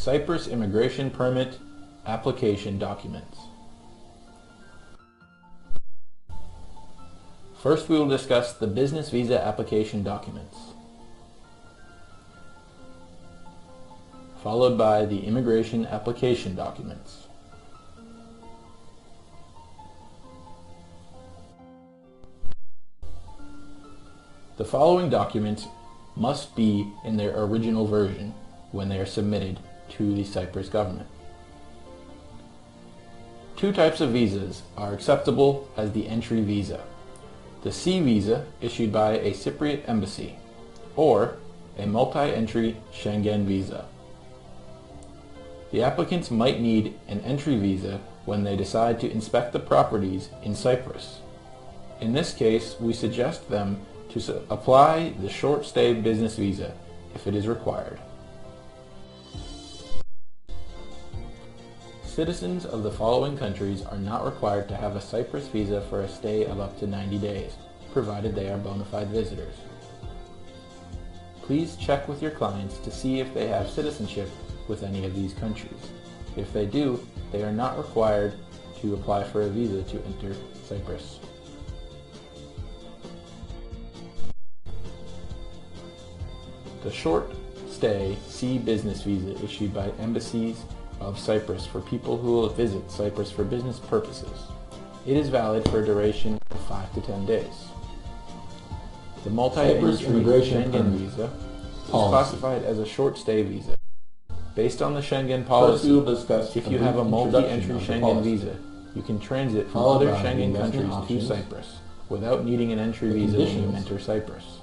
Cyprus Immigration Permit Application Documents. First, we will discuss the business visa application documents, followed by the immigration application documents. The following documents must be in their original version when they are submitted to the Cyprus government. Two types of visas are acceptable as the entry visa: the C visa issued by a Cypriot embassy, or a multi-entry Schengen visa. The applicants might need an entry visa when they decide to inspect the properties in Cyprus. In this case, we suggest them to apply the short-stay business visa if it is required. Citizens of the following countries are not required to have a Cyprus visa for a stay of up to 90 days, provided they are bona fide visitors. Please check with your clients to see if they have citizenship with any of these countries. If they do, they are not required to apply for a visa to enter Cyprus. The short-stay C business visa issued by embassies of Cyprus for people who will visit Cyprus for business purposes. It is valid for a duration of 5 to 10 days. The multi-entry Schengen visa is classified as a short-stay visa. Based on the Schengen policy, if you have a multi-entry Schengen visa, you can transit from other Schengen countries to Cyprus without needing an entry visa when you enter Cyprus.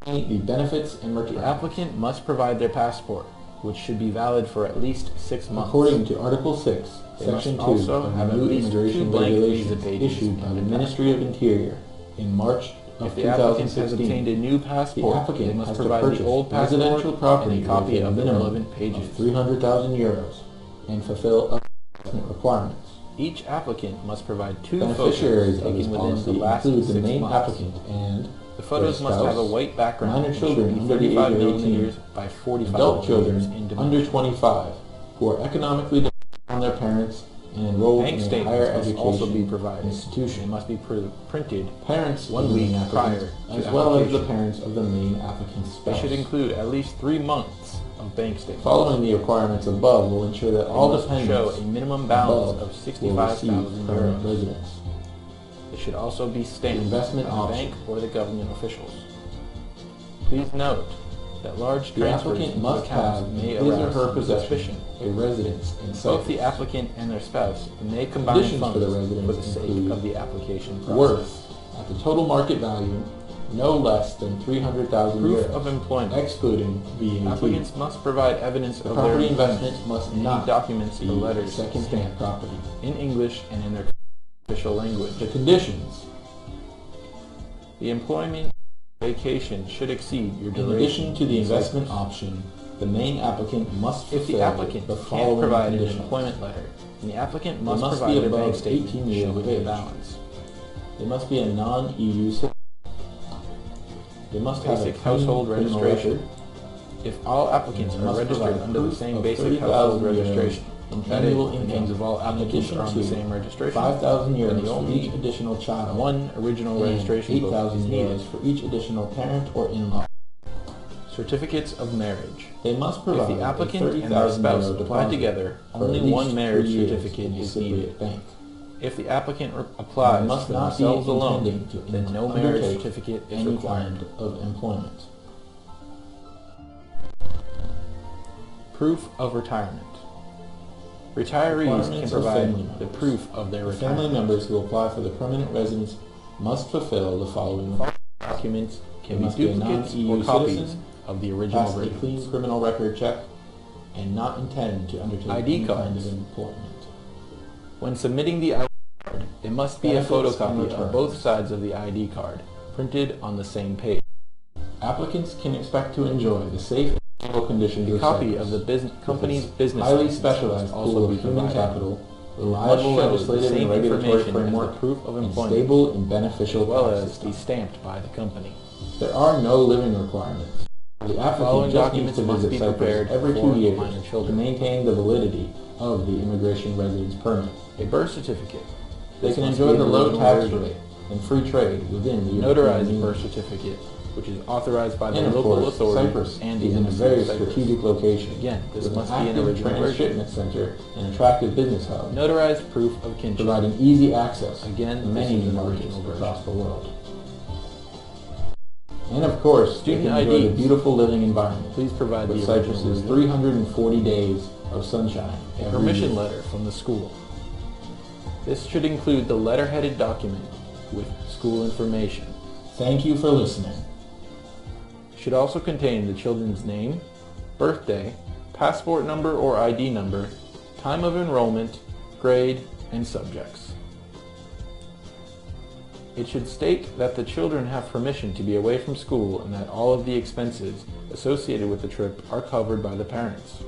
The benefits and the applicant must provide their passport, which should be valid for at least 6 months. According to Article 6, Section 2 also of the new immigration regulations issued by the Ministry of Interior in March of 2016, if the applicant has obtained a new passport, they must provide the old passport residential property and a copy of the relevant pages. of 300,000 euros and fulfill other investment requirements. Each applicant must provide 2 Beneficiaries photos of this taken within policy the last include 6 the main months. applicant and The photos must have a white background minor and children should be under the age 35 of 18, millimeters by 45 adult millimeters children in under dimension. 25 who are economically dependent on their parents and enrolled Bank in a statements higher must education also be provided. They institution. must be printed Parents 1 of the week main prior applicant, to as well as the application. parents of the main applicant's They spouse. should include at least 3 months of bank statements. Following the requirements above will ensure that all They must show dependents a minimum balance above of will 65,000 receive permanent euros. residence. It should also be stamped Investment by the option. bank or the government officials. Please note that large The transfers applicant into must have accounts in may his or arouse her possession suspicion. a residence in Both Cyprus. the applicant and their spouse may combine Conditions funds for the for residence the sake include of the application process. Worth at the total market value no less than 300,000 Proof euros, of employment. excluding VAT. Applicants must provide evidence The of their property employment, investment must any not documents be or letters second-hand stamped property. in English and in their official language. The conditions. The employment vacation should exceed your In duration. addition to the in investment Cyprus. option, the main applicant must If the fulfill applicant the can't following provide an conditions. employment letter, then the applicant They must must provide be their bank above statement 18 years showing of the age. balance. They must be a non-EU citizen. They must have a Basic clean household criminal registration. record. If all applicants They are must registered provide under the proof same of basic 30,000 household euros registration, in that is, annual the income, names of all in applicants addition are on the to same registration, 5,000 then euros the for only each additional child, one original and registration book is 8,000 needed. euros for each additional parent or in-law. Certificates of marriage. They must If provide the applicant a and their 30,000 spouse euro apply deposit together, for only at least one marriage 3 years certificate in a is Cypriot needed. bank. If the applicant applies They must for not be themselves alone, intending to then no marriage undertake certificate is any required. kind of employment. Proof of retirement. Retirees can Requirements of provide family the members. proof of their The retirement. family members who apply for the permanent residence must fulfill the following. Documents can They be must be a duplicates non-EU or copies citizen, of the original pass a versions. clean criminal record check, and not intend to undertake ID any kind cards. of employment. When submitting the ID card, it must be a Benefits and photocopy of returns. both sides of the ID card, printed on the same page. Applicants can expect to enjoy the safe and stable conditions A of copy Cyprus, of the company's with its business highly license specialized must also pool be of human provided. capital, Must reliable show the legislative same and regulatory information as the framework, proof of and employment, stable and beneficial as well tax as be system. stamped by the company. There are no living requirements. The applicant just needs to visit Cyprus every 2 years to maintain the validity of the immigration residence permit. A birth certificate. They can enjoy the low tax rate and free trade within the notarized birth certificate, which is authorized by the local authority Cyprus and the is in a very strategic location. Again, this with must an be an active original transshipment center and attractive business hub, notarized proof of kinship, providing easy access again to many new markets across the world. And of course, student they can enjoy IDs. the beautiful living environment. Please provide with the Cyprus's 340 days of sunshine. A permission letter from the school. This should include the letterheaded document with school information. Thank you for listening. It should also contain the children's name, birthday, passport number or ID number, time of enrollment, grade, and subjects. It should state that the children have permission to be away from school and that all of the expenses associated with the trip are covered by the parents.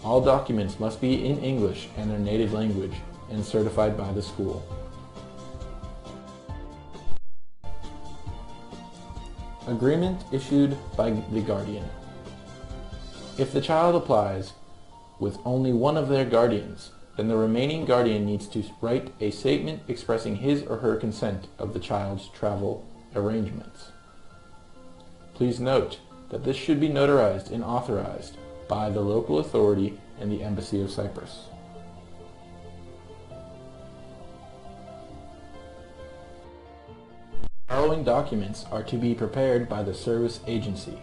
All documents must be in English and their native language and certified by the school. Agreement issued by the guardian. If the child applies with only one of their guardians, then the remaining guardian needs to write a statement expressing his or her consent of the child's travel arrangements. Please note that this should be notarized and authorized by the local authority and the Embassy of Cyprus. The following documents are to be prepared by the service agency.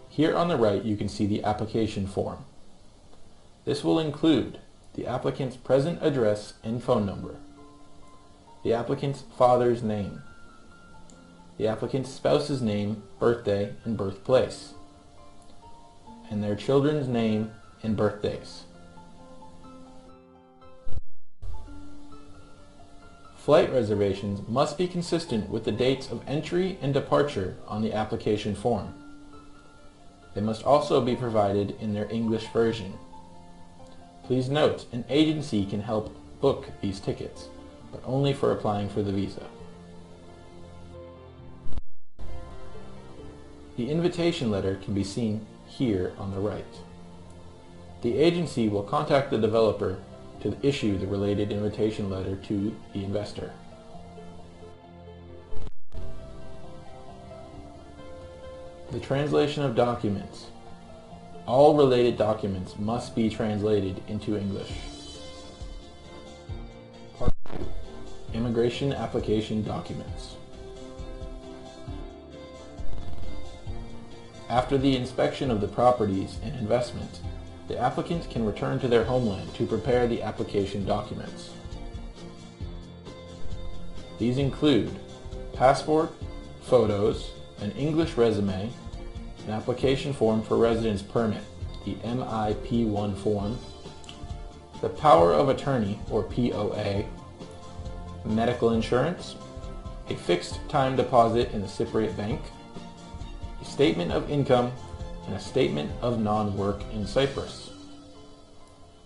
Here on the right you can see the application form. This will include the applicant's present address and phone number, the applicant's father's name, the applicant's spouse's name, birthday, and birthplace, and their children's name and birthdays. Flight reservations must be consistent with the dates of entry and departure on the application form. They must also be provided in their English version. Please note, an agency can help book these tickets, but only for applying for the visa. The invitation letter can be seen here on the right. The agency will contact the developer to issue the related invitation letter to the investor. The translation of documents. All related documents must be translated into English. Part 2. Immigration application documents. After the inspection of the properties and investment, the applicant can return to their homeland to prepare the application documents. These include passport, photos, an English resume, an application form for residence permit, the MIP1 form, the power of attorney or POA, medical insurance, a fixed time deposit in the Cypriot bank, a statement of income, and a statement of non-work in Cyprus.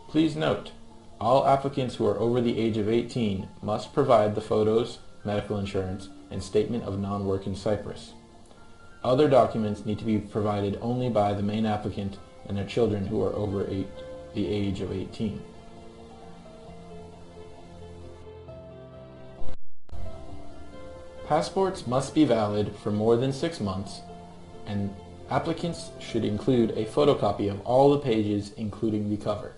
Please note, all applicants who are over the age of 18 must provide the photos, medical insurance, and statement of non-work in Cyprus. Other documents need to be provided only by the main applicant and their children who are over the age of 18. Passports must be valid for more than 6 months, and applicants should include a photocopy of all the pages, including the cover.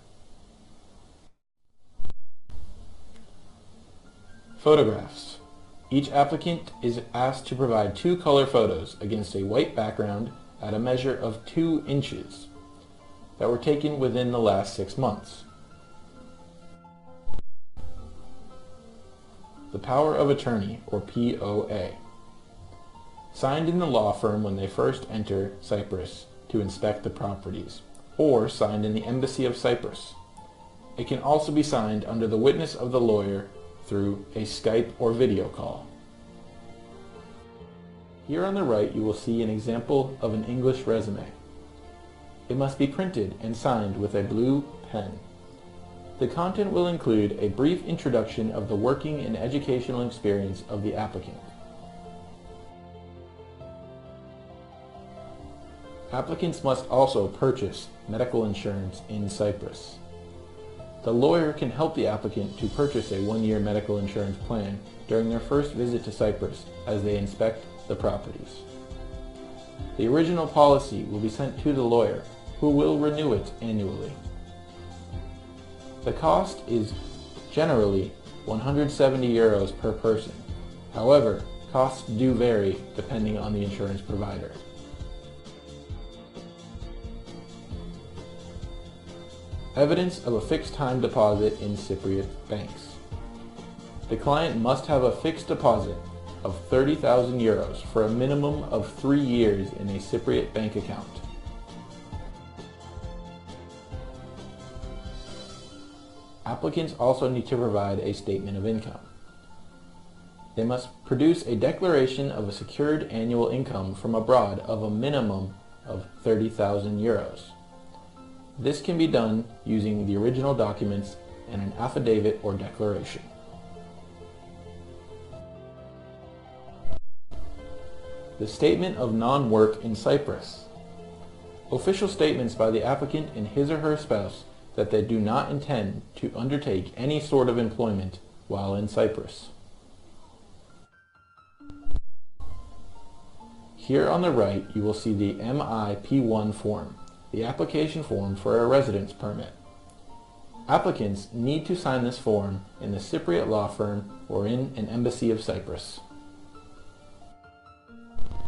Photographs. Each applicant is asked to provide 2 color photos against a white background at a measure of 2 inches that were taken within the last 6 months. The power of attorney, or POA. Signed in the law firm when they first enter Cyprus to inspect the properties, or signed in the Embassy of Cyprus. It can also be signed under the witness of the lawyer through a Skype or video call. Here on the right you will see an example of an English resume. It must be printed and signed with a blue pen. The content will include a brief introduction of the working and educational experience of the applicant. Applicants must also purchase medical insurance in Cyprus. The lawyer can help the applicant to purchase a one-year medical insurance plan during their first visit to Cyprus as they inspect the properties. The original policy will be sent to the lawyer, who will renew it annually. The cost is generally 170 euros per person. However, costs do vary depending on the insurance provider. Evidence of a fixed time deposit in Cypriot banks. The client must have a fixed deposit of 30,000 euros for a minimum of 3 years in a Cypriot bank account. Applicants also need to provide a statement of income. They must produce a declaration of a secured annual income from abroad of a minimum of 30,000 euros. This can be done using the original documents and an affidavit or declaration. The statement of non-work in Cyprus. Official statements by the applicant and his or her spouse that they do not intend to undertake any sort of employment while in Cyprus. Here on the right you will see the MIP1 form, the application form for a residence permit. Applicants need to sign this form in the Cypriot law firm or in an embassy of Cyprus.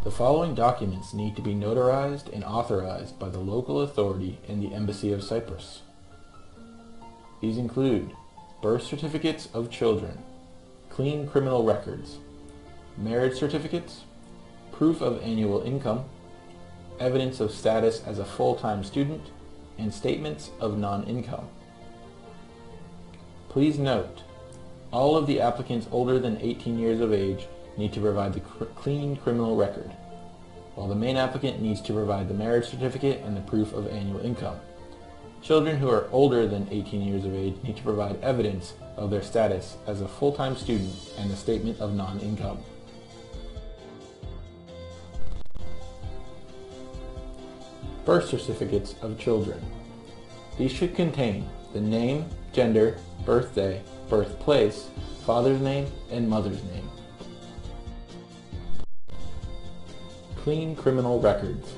The following documents need to be notarized and authorized by the local authority and the embassy of Cyprus. These include birth certificates of children, clean criminal records, marriage certificates, proof of annual income, evidence of status as a full-time student, and statements of non-income. Please note, all of the applicants older than 18 years of age need to provide the clean criminal record, while the main applicant needs to provide the marriage certificate and the proof of annual income. Children who are older than 18 years of age need to provide evidence of their status as a full-time student and a statement of non-income. Birth certificates of children. These should contain the name, gender, birthday, birthplace, father's name, and mother's name. Clean criminal records.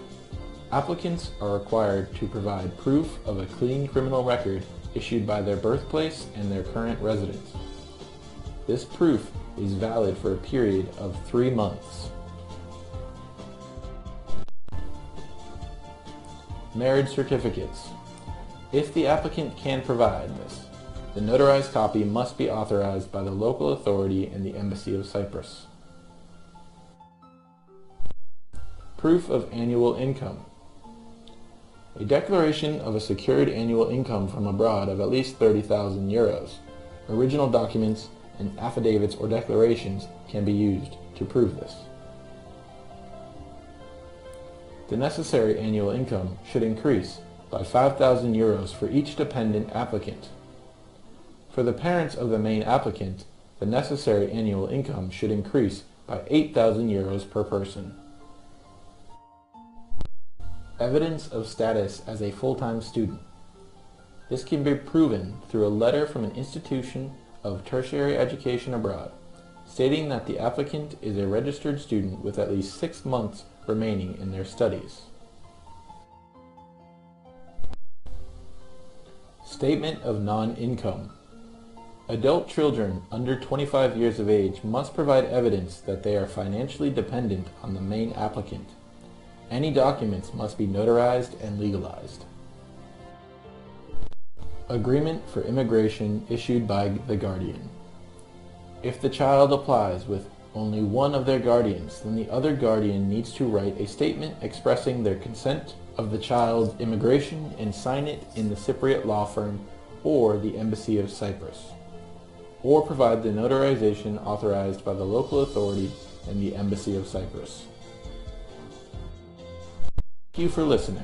Applicants are required to provide proof of a clean criminal record issued by their birthplace and their current residence. This proof is valid for a period of 3 months. Marriage certificates. If the applicant can provide this, the notarized copy must be authorized by the local authority and the Embassy of Cyprus. Proof of annual income. A declaration of a secured annual income from abroad of at least 30,000 euros. Original documents and affidavits or declarations can be used to prove this. The necessary annual income should increase by 5,000 euros for each dependent applicant. For the parents of the main applicant, the necessary annual income should increase by 8,000 euros per person. Evidence of status as a full-time student. This can be proven through a letter from an institution of tertiary education abroad, stating that the applicant is a registered student with at least 6 months remaining in their studies. Statement of non-income. Adult children under 25 years of age must provide evidence that they are financially dependent on the main applicant. Any documents must be notarized and legalized. Agreement for immigration issued by the guardian. If the child applies with only one of their guardians, then the other guardian needs to write a statement expressing their consent of the child's immigration and sign it in the Cypriot law firm or the Embassy of Cyprus, or provide the notarization authorized by the local authority and the Embassy of Cyprus. Thank you for listening.